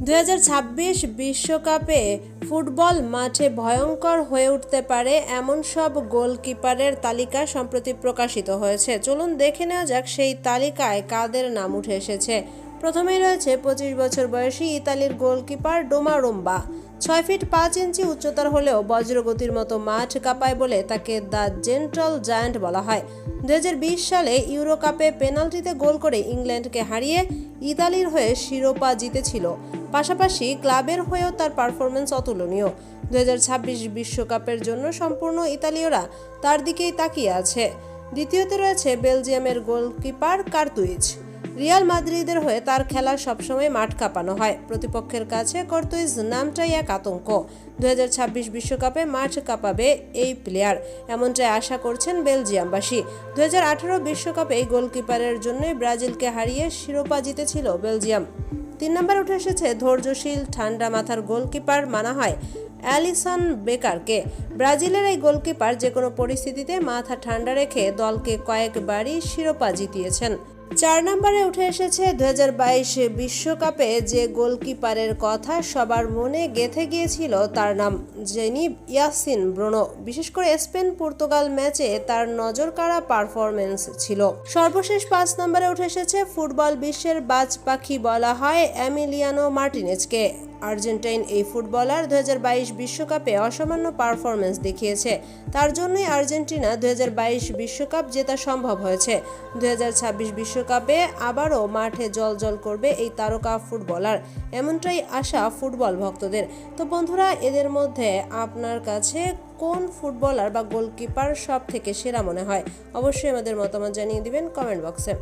2026 বিশ্বকাপে ফুটবল মাঠে ভয়ঙ্কর হয়ে উঠতে পারে এমন সব গোলকিপারের তালিকা সম্প্রতি প্রকাশিত হয়েছে। চলুন দেখে নেওয়া যাক সেই তালিকায় কাদের নাম উঠে এসেছে। প্রথমেই রয়েছে 25 বছর বয়সী ইতালির গোলকিপার ডোমারুম্বা। 6 ফিট 5 ইঞ্চি উচ্চতার হলেও বজ্রগতির মতো মাঠ কাঁপায় বলে তাকে দ্য জেন্টল জায়ান্ট বলা হয়। 2020 সালে ইউরো কাপে পেনাল্টিতে গোল করে ইংল্যান্ডকে হারিয়ে ইতালির হয়ে শিরোপা জিতেছিল। পাশাপাশি ক্লাবের হয়েও তার পারফরমেন্স অতুলনীয়। 2026 বিশ্বকাপের জন্য সম্পূর্ণ ইতালীয়রা তার দিকেই তাকিয়ে আছে। দ্বিতীয়তে রয়েছে বেলজিয়ামের গোলকিপার কার্তুইজ। রিয়াল মাদ্রিদের হয়ে তার খেলা সবসময় মাঠ কাঁপানো হয়। প্রতিপক্ষের কাছে কার্তুইজ নামটাই এক আতঙ্ক। 2026 বিশ্বকাপে মাঠ কাঁপাবে এই প্লেয়ার, এমনটাই আশা করছেন বেলজিয়ামবাসী। 2018 বিশ্বকাপে এই গোলকিপারের জন্যই ব্রাজিলকে হারিয়ে শিরোপা জিতেছিল বেলজিয়াম। 3 নম্বরে উঠে এসেছে ধৈর্যশীল ঠান্ডা মাথার গোলকিপার মানা হয় অ্যালিসন বেকারকে। ব্রাজিলের এই গোলকিপার যে কোনো পরিস্থিতিতে মাথা ঠান্ডা রেখে দলকে কয়েকবারই শিরোপা জিতিয়েছেন। 4 নম্বরে উঠে এসেছে 2022 বিশ্বকাপে যে গোলকিপারের কথা সবার মনে গেঁথে গিয়েছিল, তার নাম জেনিব ইয়াসিন ব্রুনো। বিশেষ করে স্পেন পর্তুগাল ম্যাচে তার নজর কাড়া পারফরমেন্স ছিল। সর্বশেষ 5 নম্বরে উঠে এসেছে ফুটবল বিশ্বের বাজ পাখি বলা হয় এমিলিয়ানো মার্টিনেজকে। আর্জেন্টাইন এই ফুটবলার 2022 বিশ্বকাপে অসামান্য পারফরমেন্স দেখিয়েছে। তার জন্যই আর্জেন্টিনা 2022 বিশ্বকাপ জেতা সম্ভব হয়েছে। 2026 বিশ্বকাপে আবারও মাঠে জ্বলজ্বল করবে এই তারকা ফুটবলার, এমনটাই আশা ফুটবল ভক্তদের। তো বন্ধুরা, এদের মধ্যে আপনার কাছে কোন ফুটবলার বা গোলকিপার সব থেকে সেরা মনে হয়? অবশ্যই আমাদের মতামত জানিয়ে দিবেন কমেন্ট বক্সে।